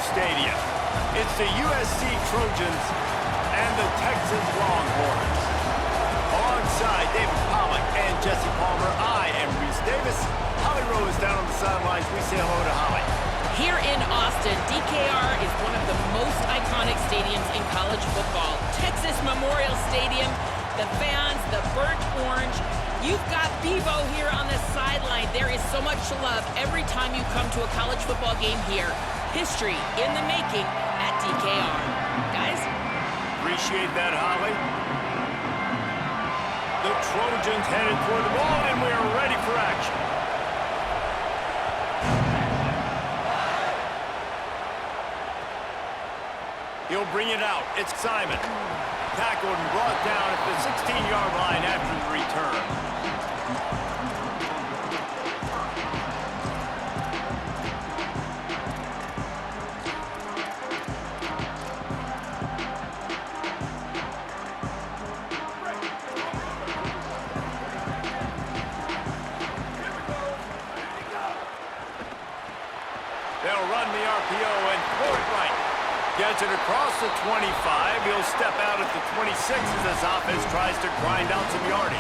Stadium. It's the USC Trojans and the Texas Longhorns. Alongside David Pollack and Jesse Palmer, I am Reese Davis. Holly Rowe is down on the sidelines. We say hello to Holly. Here in Austin, DKR is one of the most iconic stadiums in college football. Texas Memorial Stadium, the fans, the burnt orange. You've got Bevo here on the sideline. There is so much love every time you come to a college football game here. History in the making at DKR. Guys? Appreciate that, Holly. The Trojans headed toward the ball, and we are ready for action. He'll bring it out. It's Simon. Tackled and brought down at the 16-yard line after the return. They'll run the RPO and throw it right. Gets it across the 25. He'll step out at the 26 as this offense tries to grind out some yardage.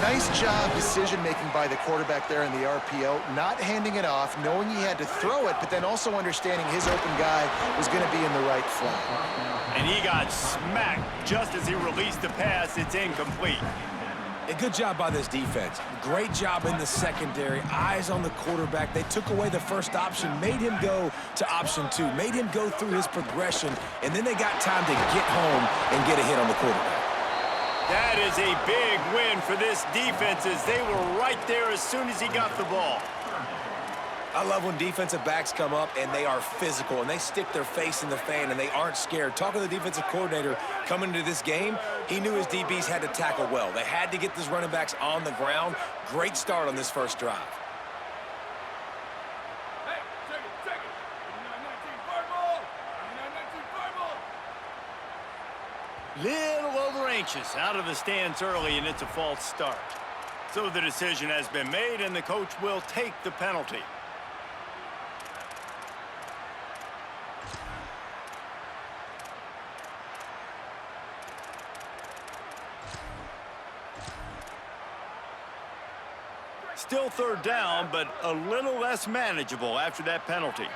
Nice job decision-making by the quarterback there in the RPO, not handing it off, knowing he had to throw it, but then also understanding his open guy was going to be in the right flat. And he got smacked just as he released the pass. It's incomplete. A good job by this defense. Great job in the secondary. Eyes on the quarterback. They took away the first option, made him go to option 2, made him go through his progression, and then they got time to get home and get a hit on the quarterback. That is a big win for this defense as they were right there as soon as he got the ball. I love when defensive backs come up and they are physical and they stick their face in the fan and they aren't scared. Talking to the defensive coordinator coming into this game, he knew his DBs had to tackle well. They had to get these running backs on the ground. Great start on this first drive. Hey, check it. 19 fireball. 19 fireball. Little over anxious out of the stands early, and it's a false start. So the decision has been made, and the coach will take the penalty. Still third down, but a little less manageable after that penalty.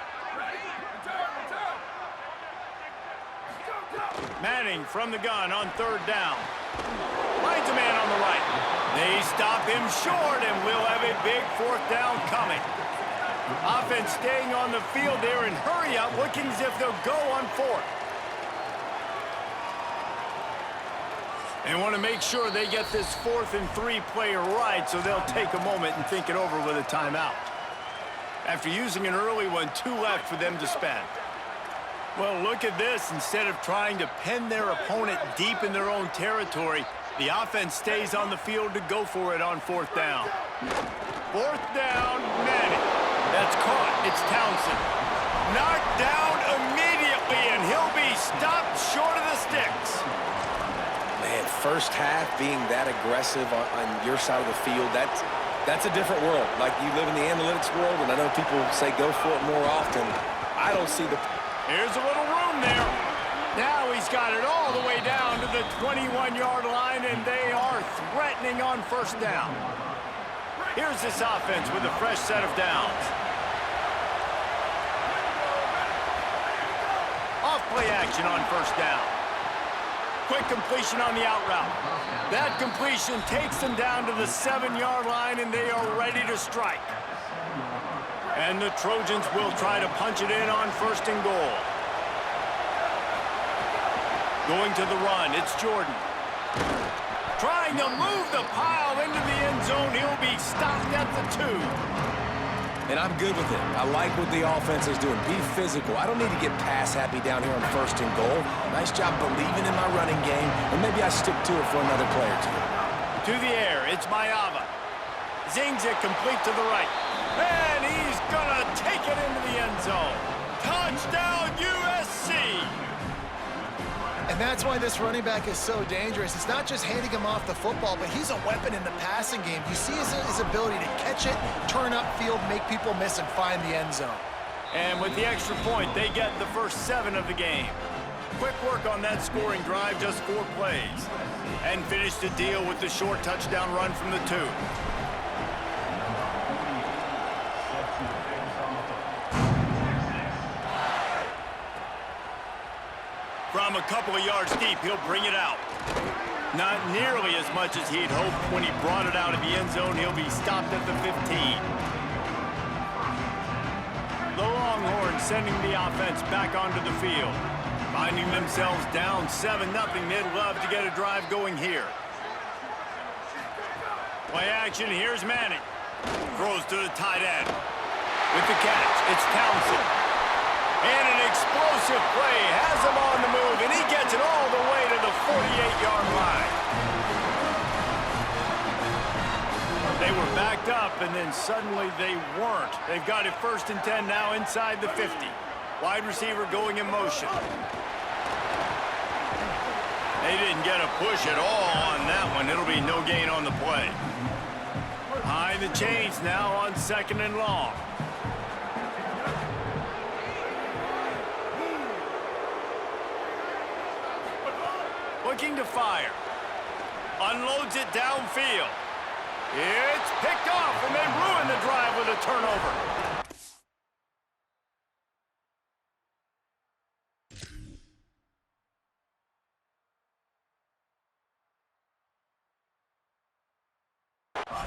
Manning from the gun on third down. Finds a man on the right. They stop him short, and we'll have a big fourth down coming. Offense staying on the field there and hurry up, looking as if they'll go on fourth. They want to make sure they get this 4th and 3 play right, so they'll take a moment and think it over with a timeout. After using an early one, 2 left for them to spend. Well, look at this. Instead of trying to pin their opponent deep in their own territory, the offense stays on the field to go for it on 4th down. 4th down, Manning. That's caught. It's Townsend. Knocked down immediately, and he'll be stopped short of the sticks. Man, first half being that aggressive on your side of the field, that's a different world. Like, you live in the analytics world, and I know people say go for it more often. I don't see the... Here's a little room there. Now he's got it all the way down to the 21-yard line, and they are threatening on 1st down. Here's this offense with a fresh set of downs. Off play action on 1st down. Quick completion on the out route. That completion takes them down to the 7-yard line, and they are ready to strike. And the Trojans will try to punch it in on 1st and goal. Going to the run, it's Jordan. Trying to move the pile into the end zone. He'll be stopped at the 2. And I'm good with it. I like what the offense is doing. Be physical. I don't need to get pass happy down here on 1st and goal. Nice job believing in my running game, and maybe I stick to it for another play or 2. To the air, it's Mayava. Zings it complete to the right. And he's gonna take it into the end zone. Touchdown, USC! And that's why this running back is so dangerous. It's not just handing him off the football, but he's a weapon in the passing game. You see his ability to catch it, turn upfield, make people miss, and find the end zone. And with the extra point, they get the first 7 of the game. Quick work on that scoring drive, just 4 plays. And finished the deal with the short touchdown run from the 2. From a couple of yards deep, he'll bring it out. Not nearly as much as he'd hoped when he brought it out of the end zone. He'll be stopped at the 15. The Longhorns sending the offense back onto the field. Finding themselves down 7-0, they'd love to get a drive going here. Play action, here's Manning. Throws to the tight end. With the catch, it's Townsend. And an explosive play has him on the move, and he gets it all the way to the 48-yard line. They were backed up, and then suddenly they weren't. They've got it 1st and 10 now inside the 50. Wide receiver going in motion. They didn't get a push at all on that one. It'll be no gain on the play. Behind the chains now on 2nd and long. Looking to fire. Unloads it downfield. It's picked off, and they ruin the drive with a turnover.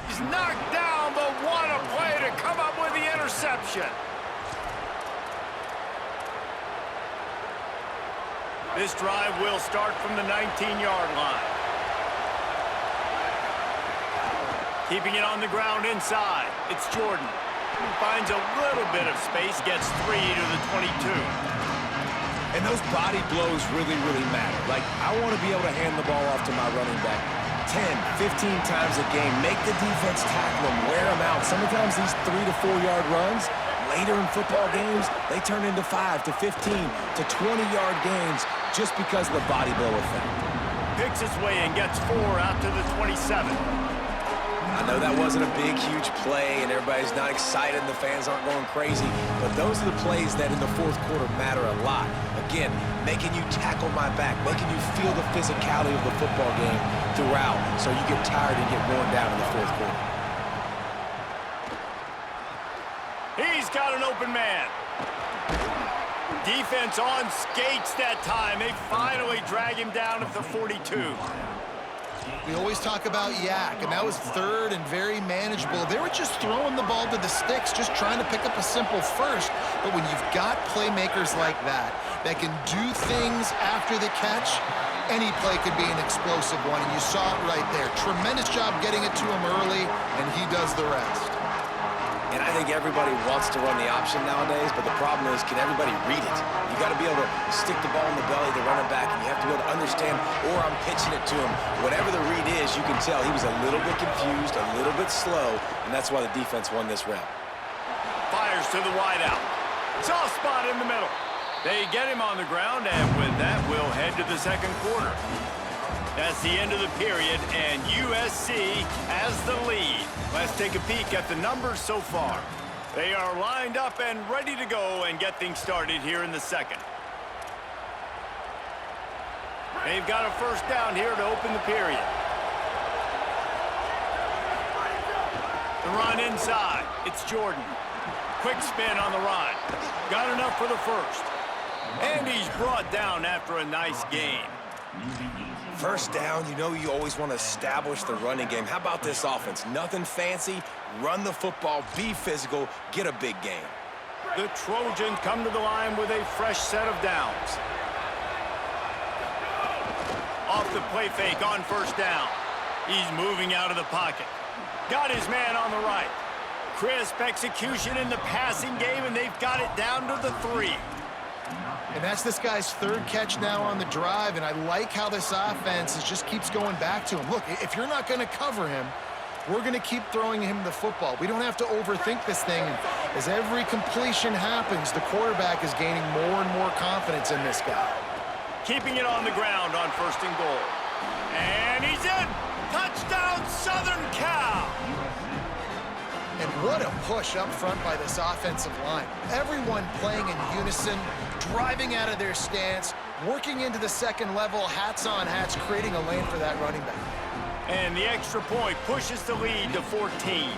He's knocked down, but what a play to come up with the interception. This drive will start from the 19-yard line. Keeping it on the ground inside. It's Jordan. Finds a little bit of space, gets 3 to the 22. And those body blows really, really matter. Like, I want to be able to hand the ball off to my running back 10, 15 times a game. Make the defense tackle them, wear them out. Sometimes these 3 to 4 yard runs, later in football games, they turn into 5 to 15 to 20-yard gains just because of the body blow effect. Picks his way and gets 4 out to the 27. I know that wasn't a big, huge play, and everybody's not excited, and the fans aren't going crazy, but those are the plays that in the 4th quarter matter a lot. Again, making you tackle my back, making you feel the physicality of the football game throughout, so you get tired and get worn down in the 4th quarter. He's got an open man. Defense on skates that time. They finally drag him down at the 42. We always talk about yak, and that was 3rd and very manageable. They were just throwing the ball to the sticks, just trying to pick up a simple first. But when you've got playmakers like that can do things after the catch, any play could be an explosive one, and you saw it right there. Tremendous job getting it to him early, and he does the rest. And I think everybody wants to run the option nowadays, but the problem is, can everybody read it? You got to be able to stick the ball in the belly of the running back, and you have to be able to understand, or I'm pitching it to him. Whatever the read is, you can tell he was a little bit confused, a little bit slow, and that's why the defense won this round. Fires to the wideout. Soft spot in the middle. They get him on the ground, and with that, we'll head to the 2nd quarter. That's the end of the period, and USC has the lead. Let's take a peek at the numbers so far. They are lined up and ready to go and get things started here in the 2nd. They've got a 1st down here to open the period. The run inside. It's Jordan. Quick spin on the run. Got enough for the 1st. And he's brought down after a nice gain. 1st down, you know you always want to establish the running game. How about this offense? Nothing fancy. Run the football, be physical, get a big gain. The Trojans come to the line with a fresh set of downs. Off the play fake on 1st down. He's moving out of the pocket. Got his man on the right. Crisp execution in the passing game, and they've got it down to the 3. And that's this guy's 3rd catch now on the drive, and I like how this offense just keeps going back to him. Look, if you're not going to cover him, we're going to keep throwing him the football. We don't have to overthink this thing. As every completion happens, the quarterback is gaining more and more confidence in this guy. Keeping it on the ground on 1st and goal. And he's in! Touchdown, Southern Cal! And what a push up front by this offensive line. Everyone playing in unison, driving out of their stance, working into the second level, hats on hats, creating a lane for that running back. And the extra point pushes the lead to 14.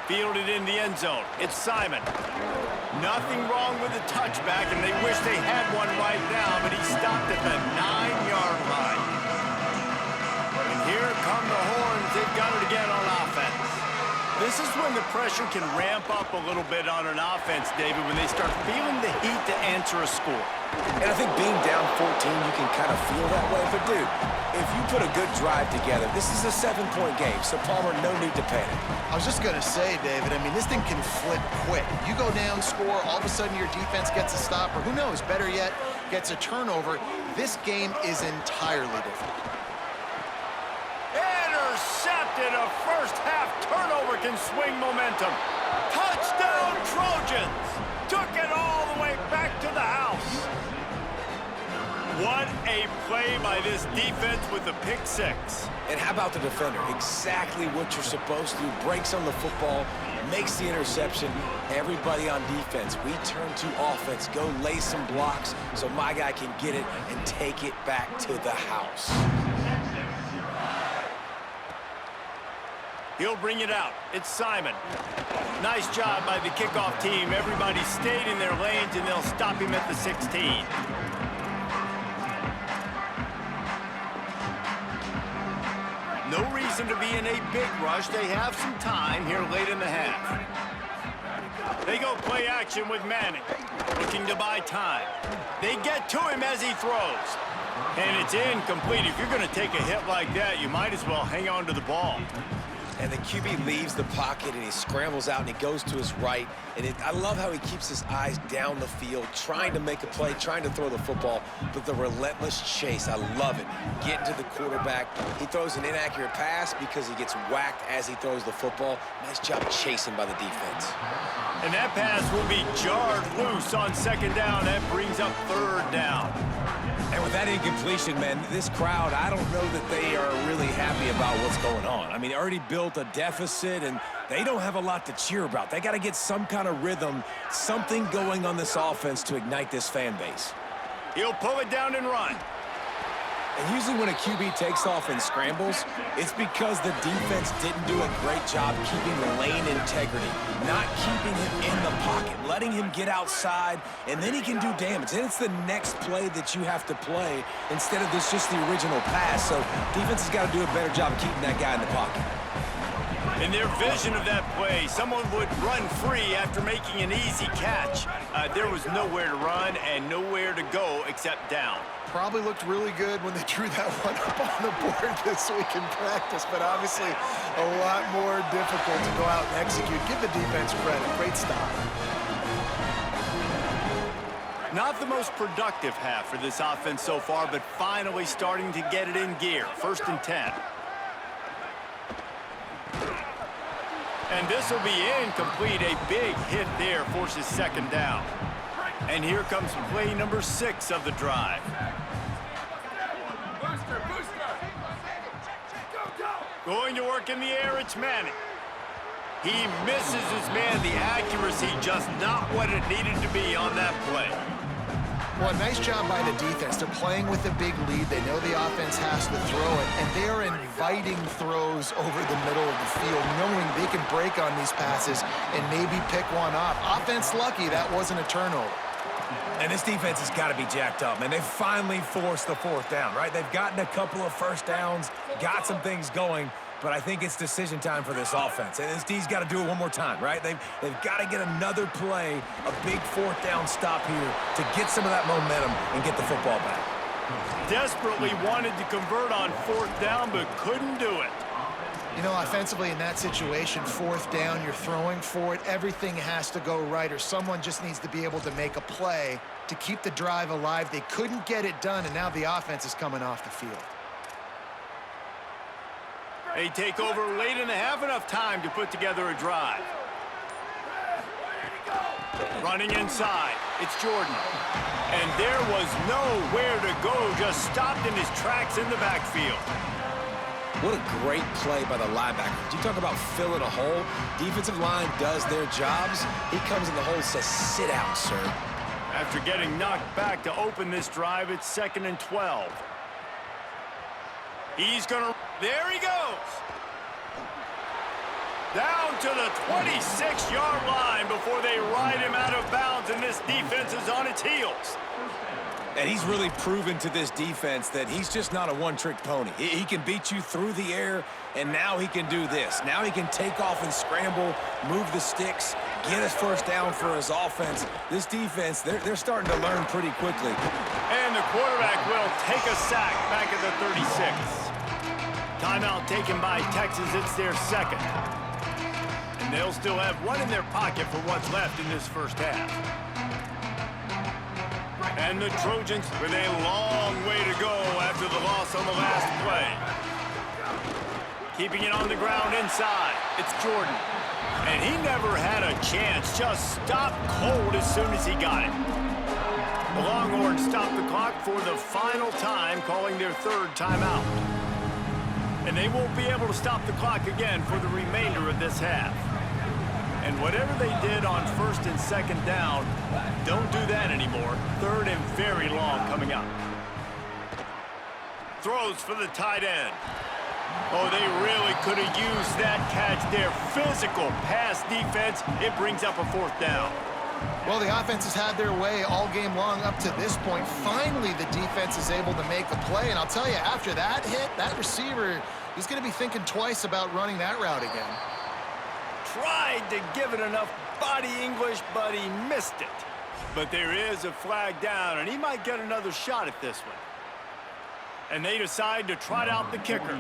Fielded in the end zone. It's Simon. Nothing wrong with the touchback, and they wish they had one right now, but he stopped at the 9-yard line. And here come the horns. They've got it again on offense. This is when the pressure can ramp up a little bit on an offense, David, when they start feeling the heat to answer a score. And I think being down 14, you can kind of feel that way. But, dude, if you put a good drive together, this is a 7-point game, so Palmer, no need to panic. I was just going to say, David, I mean, this thing can flip quick. You go down, score, all of a sudden your defense gets a stop, or who knows, better yet, gets a turnover. This game is entirely different. Intercepted. A first-half turnover can swing momentum. Touchdown, Trojans. Took it all the way back to the house. What a play by this defense with the pick six. And how about the defender? Exactly what you're supposed to do. Breaks on the football, makes the interception. Everybody on defense, we turn to offense. Go lay some blocks so my guy can get it and take it back to the house. He'll bring it out. It's Simon. Nice job by the kickoff team. Everybody stayed in their lanes, and they'll stop him at the 16. No reason to be in a big rush. They have some time here late in the half. They go play action with Manning, looking to buy time. They get to him as he throws. And it's incomplete. If you're going to take a hit like that, you might as well hang on to the ball. And the QB leaves the pocket, and he scrambles out, and he goes to his right. And I love how he keeps his eyes down the field, trying to make a play, trying to throw the football, but the relentless chase, I love it. Getting to the quarterback. He throws an inaccurate pass because he gets whacked as he throws the football. Nice job chasing by the defense. And that pass will be jarred loose on second down. That brings up third down. And with that incompletion, man, this crowd, I don't know that they are really happy about what's going on. I mean, they already built a deficit, and they don't have a lot to cheer about. They got to get some kind of rhythm, something going on this offense to ignite this fan base. He'll pull it down and run. And usually when a QB takes off and scrambles, it's because the defense didn't do a great job keeping the lane integrity, not keeping him in the pocket, letting him get outside, and then he can do damage. And it's the next play that you have to play instead of this just the original pass. So defense has got to do a better job of keeping that guy in the pocket. In their vision of that play, someone would run free after making an easy catch. There was nowhere to run and nowhere to go except down. Probably looked really good when they drew that one up on the board this week in practice, but obviously a lot more difficult to go out and execute. Give the defense credit. Great stop. Not the most productive half for this offense so far, but finally starting to get it in gear. 1st and 10. And this will be incomplete. A big hit there forces second down. And here comes play number 6 of the drive. Going to work in the air, it's Manning. He misses his man. The accuracy just not what it needed to be on that play. Well, nice job by the defense. They're playing with a big lead. They know the offense has to throw it, and they are inviting throws over the middle of the field, knowing they can break on these passes and maybe pick one off. Offense lucky that wasn't a turnover. And this defense has got to be jacked up, man. They finally forced the 4th down, right? They've gotten a couple of first downs, got some things going, but I think it's decision time for this offense. And this D's got to do it one more time, right? They've got to get another play, a big 4th down stop here to get some of that momentum and get the football back. Desperately wanted to convert on 4th down, but couldn't do it. You know, offensively in that situation, 4th down, you're throwing for it. Everything has to go right, or someone just needs to be able to make a play to keep the drive alive. They couldn't get it done, and now the offense is coming off the field. They take over late in the half, enough time to put together a drive. Running inside. It's Jordan. And there was nowhere to go, just stopped in his tracks in the backfield. What a great play by the linebacker. You talk about filling a hole. Defensive line does their jobs. He comes in the hole and says, sit out, sir. After getting knocked back to open this drive, it's 2nd and 12. He's gonna, there he goes. Down to the 26-yard line before they ride him out of bounds, and this defense is on its heels. And he's really proven to this defense that he's just not a one-trick pony. He can beat you through the air, and now he can do this. Now he can take off and scramble, move the sticks, get his first down for his offense. This defense, they're starting to learn pretty quickly. And the quarterback will take a sack back at the 36. Timeout taken by Texas. It's their second. And they'll still have one in their pocket for what's left in this first half. And the Trojans with a long way to go after the loss on the last play. Keeping it on the ground inside. It's Jordan. And he never had a chance. Just stopped cold as soon as he got it. The Longhorns stopped the clock for the final time, calling their third timeout. And they won't be able to stop the clock again for the remainder of this half. And whatever they did on 1st and 2nd down, don't do that anymore. 3rd and very long coming up. Throws for the tight end. Oh, they really could have used that catch there. Physical pass defense. It brings up a 4th down. Well, the offense has had their way all game long up to this point. Finally, the defense is able to make a play. And I'll tell you, after that hit, that receiver, he's going to be thinking twice about running that route again. Tried to give it enough body English, but he missed it. But there is a flag down, and he might get another shot at this one. And they decide to trot out the kicker.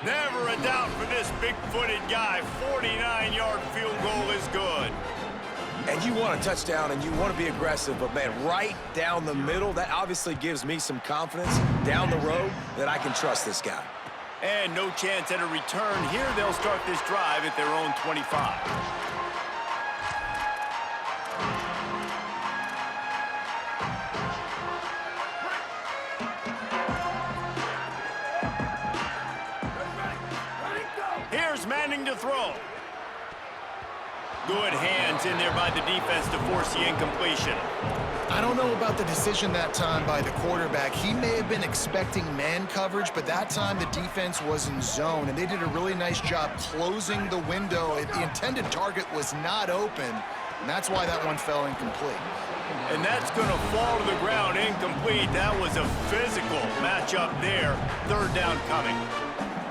Never a doubt for this big-footed guy. 49-yard field goal is good. And you want a touchdown and you want to be aggressive, but man, right down the middle, that obviously gives me some confidence down the road that I can trust this guy. And no chance at a return here. They'll start this drive at their own 25. Here's Manning to throw. Good hands in there by the defense to force the incompletion. I don't know about the decision that time by the quarterback. He may have been expecting man coverage, but that time the defense was in zone, and they did a really nice job closing the window. The intended target was not open, and that's why that one fell incomplete. And that's going to fall to the ground incomplete. That was a physical matchup there. 3rd down coming.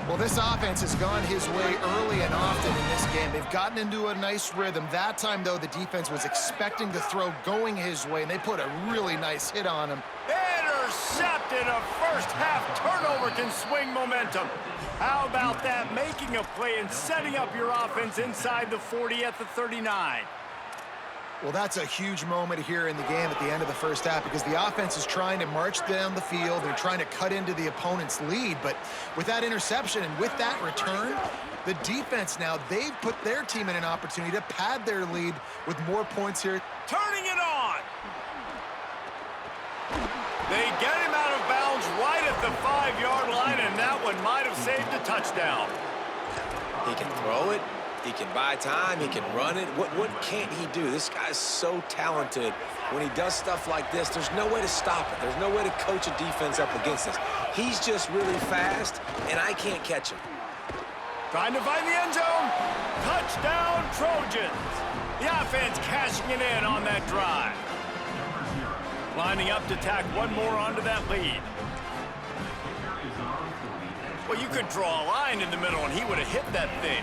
Well, this offense has gone his way early and often in this game. They've gotten into a nice rhythm. That time, though, the defense was expecting the throw going his way, and they put a really nice hit on him. Intercepted. A first-half turnover can swing momentum. How about that? Making a play and setting up your offense inside the 40 at the 39. Well, that's a huge moment here in the game at the end of the first half because the offense is trying to march down the field. They're trying to cut into the opponent's lead. But with that interception and with that return, the defense now, they've put their team in an opportunity to pad their lead with more points here. Turning it on. They get him out of bounds right at the 5-yard line, and that one might have saved a touchdown. He can throw it. He can buy time. He can run it. What can't he do? This guy's so talented. When he does stuff like this, there's no way to stop it. There's no way to coach a defense up against this. He's just really fast, and I can't catch him. Trying to find the end zone. Touchdown, Trojans. The offense cashing it in on that drive. Lining up to tack one more onto that lead. Well, you could draw a line in the middle, and he would have hit that thing.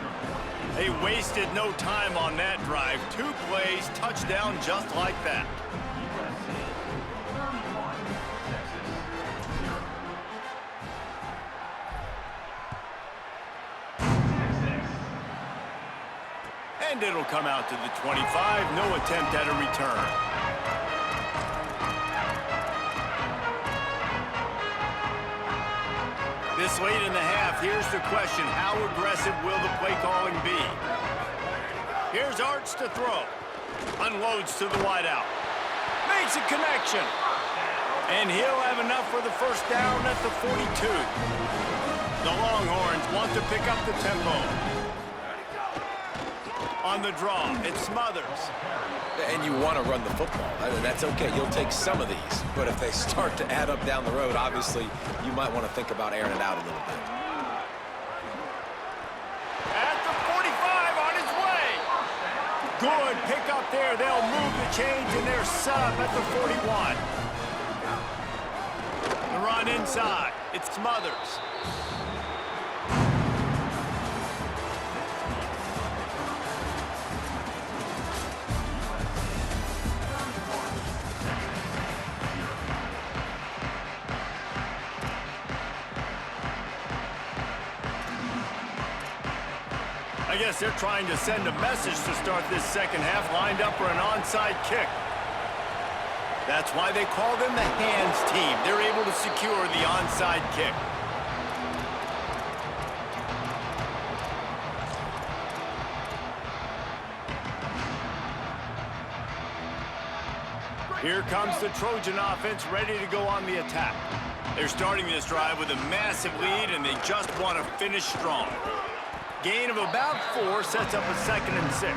They wasted no time on that drive. 2 plays, touchdown just like that. And it'll come out to the 25. No attempt at a return. This late in the half, here's the question. How aggressive will the play calling be? Here's Arts to throw. Unloads to the wideout. Makes a connection. And he'll have enough for the first down at the 42. The Longhorns want to pick up the tempo. On the draw, it Smothers. And you want to run the football. That's okay. You'll take some of these. But if they start to add up down the road, obviously, you might want to think about airing it out a little bit. At the 45, on his way. Good pick up there. They'll move the change in their sub at the 41. The run inside. It's Smothers. I guess they're trying to send a message to start this second half, lined up for an onside kick. That's why they call them the hands team. They're able to secure the onside kick. Here comes the Trojan offense ready to go on the attack. They're starting this drive with a massive lead, and they just want to finish strong. Gain of about 4 sets up a 2nd and 6.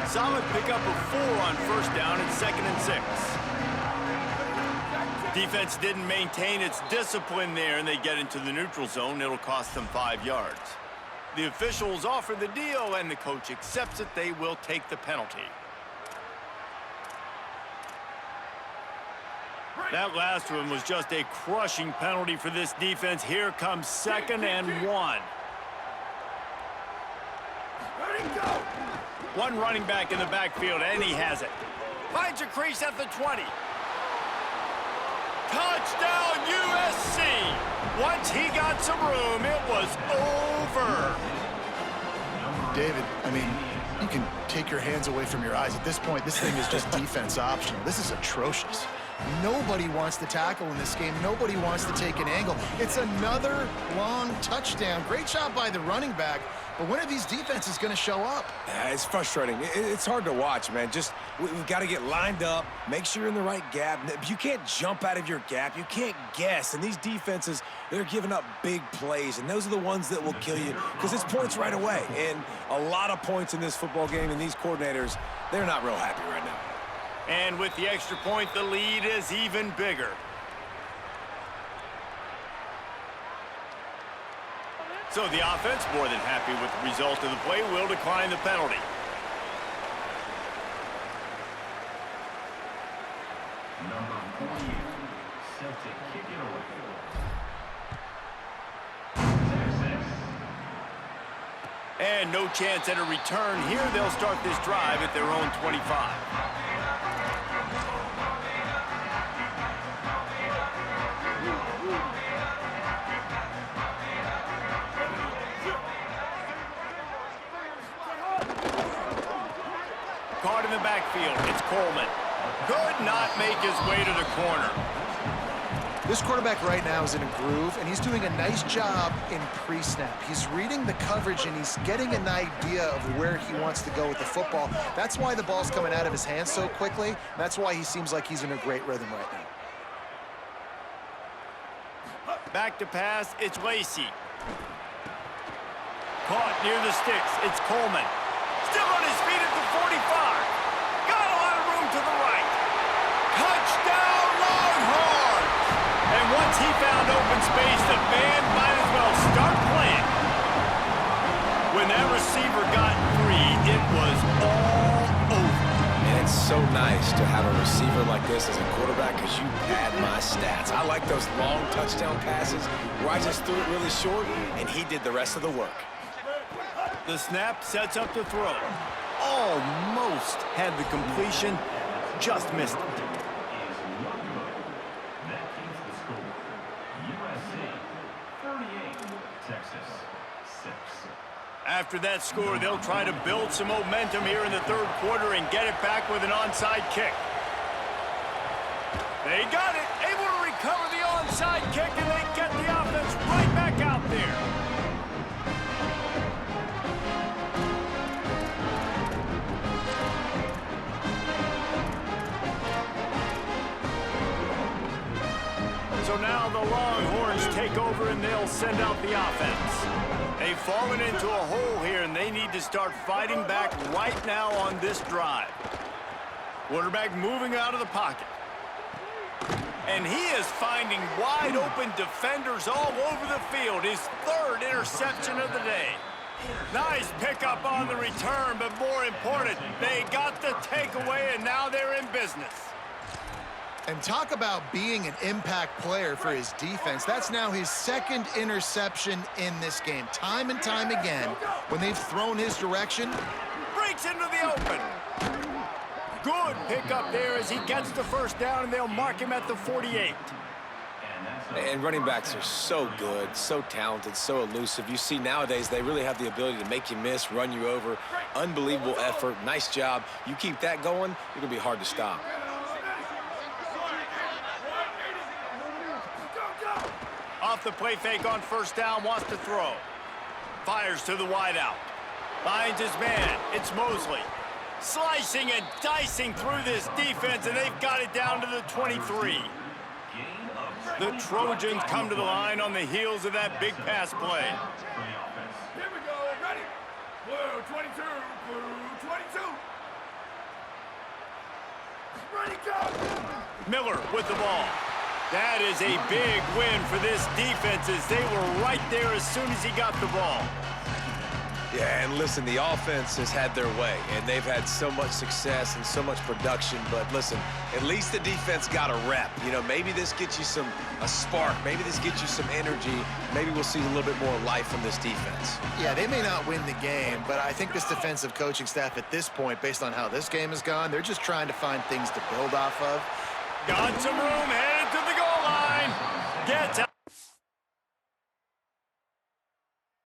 Solid pickup of 4 on first down and 2nd and 6. Defense didn't maintain its discipline there, and they get into the neutral zone. It'll cost them 5 yards. The officials offer the deal, and the coach accepts it. They will take the penalty. That last one was just a crushing penalty for this defense. Here comes 2nd and 1. One running back in the backfield, and he has it. Finds a crease at the 20. Touchdown, USC! Once he got some room, it was over. David, I mean, you can take your hands away from your eyes. At this point, this thing is just defense optional. This is atrocious. Nobody wants to tackle in this game. Nobody wants to take an angle. It's another long touchdown. Great job by the running back. But when are these defenses going to show up? Yeah, it's frustrating. It's hard to watch, man. We've got to get lined up, make sure you're in the right gap. You can't jump out of your gap. You can't guess. And these defenses, they're giving up big plays, and those are the ones that will kill you because it's points right away. And a lot of points in this football game, and these coordinators, they're not real happy right now. And with the extra point, the lead is even bigger. So the offense, more than happy with the result of the play, will decline the penalty. Number 48, set to kick it away. And no chance at a return here. They'll start this drive at their own 25. Caught in the backfield. It's Coleman. Could not make his way to the corner. This quarterback right now is in a groove, and he's doing a nice job in pre-snap. He's reading the coverage, and he's getting an idea of where he wants to go with the football. That's why the ball's coming out of his hands so quickly. That's why he seems like he's in a great rhythm right now. Back to pass, it's Lacey. Caught near the sticks, it's Coleman. Still on his feet at the 45. Got a lot of room to the right. Touchdown, Longhorns! And once he found open space, the band might as well start playing. When that receiver got free, it was all over. And it's so nice to have a receiver like this as a quarterback because you pad my stats. I like those long touchdown passes where I just threw it really short, and he did the rest of the work. The snap sets up the throw. Almost had the completion, just missed it. That keeps the score. USC 38, Texas 6. After that score, they'll try to build some momentum here in the third quarter and get it back with an onside kick. They got it, able to recover the onside kick, and they get the offense right back out there. So now the Longhorns take over and they'll send out the offense. They've fallen into a hole here and they need to start fighting back right now on this drive. Quarterback moving out of the pocket. And he is finding wide open defenders all over the field. His third interception of the day. Nice pickup on the return, but more important, they got the takeaway and now they're in business. And talk about being an impact player for his defense. That's now his second interception in this game. Time and time again, when they've thrown his direction. Breaks into the open. Good pickup there as he gets the first down, and they'll mark him at the 48. And running backs are so good, so talented, so elusive. You see nowadays they really have the ability to make you miss, run you over. Unbelievable effort. Nice job. You keep that going, it'll be hard to stop. Off the play fake on first down, wants to throw. Fires to the wideout. Finds his man. It's Mosley. Slicing and dicing through this defense, and they've got it down to the 23. The Trojans come to the line on the heels of that big pass play. Here we go, ready? Blue 22, blue 22. Ready, go! Miller with the ball. That is a big win for this defense as they were right there as soon as he got the ball. Yeah, and listen, the offense has had their way, and they've had so much success and so much production. But listen, at least the defense got a rep. You know, maybe this gets you a spark. Maybe this gets you some energy. Maybe we'll see a little bit more life from this defense. Yeah, they may not win the game, but I think this defensive coaching staff at this point, based on how this game has gone, they're just trying to find things to build off of. Got some room, headed to the goal line. Gets out.